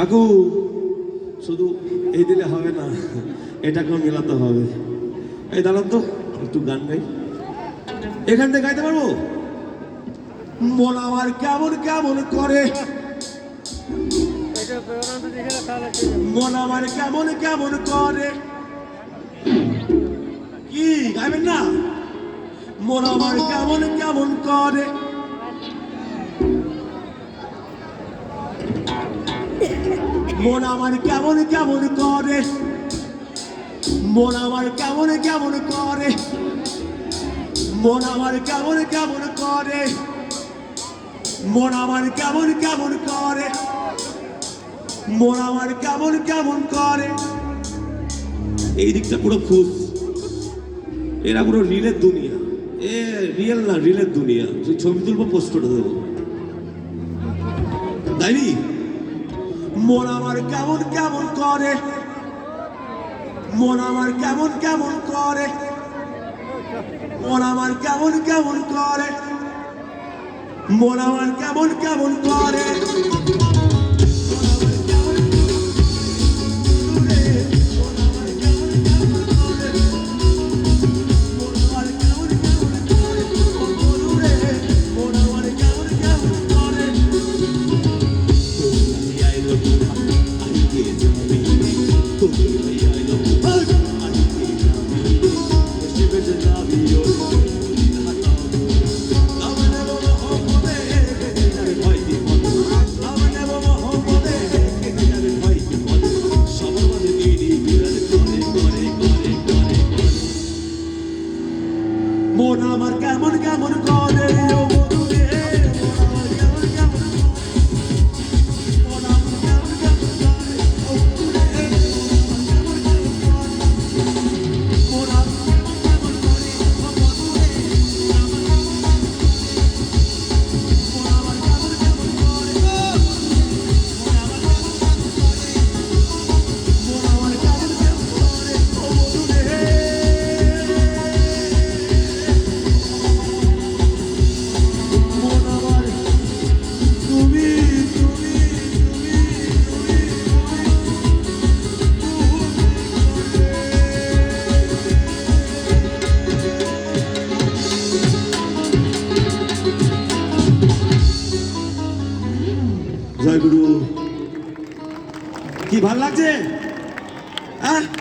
কাকু শুধু এই দিলে হবে না, এটাকেও মেলাতে হবে। এই দাঁড়ান তো, একটু গান গাই। এখান থেকে গাইতে পারবো? মন আমার কেমন কেমন করে, মন আমার কেমন কেমন করে। কি গাইবেন না? মন আমার কেমন কেমন করে, মন আমার কেমন কেমন করে, মন আমার কেমন কেমন করে, মন আমার কেমন কেমন করে, মন আমার কেমন কেমন করে, মন আমার কেমন কেমন করে। এই দিকটা পুরো খুশ, এরা পুরো রিলের দুনিয়া। এ রিয়েল না, রিলের দুনিয়া। তুই ছবি তুলবো, পোস্ট করে দেবো, তাইনি? মন আমার কেমন কেমন করে, মন আমার কেমন কেমন করে, মন আমার কেমন কেমন করে, মন আমার কেমন কেমন করে। মন আমার কেমন কেমন করে, জয় গুরু। কি ভাল লাগছে? হ্যাঁ।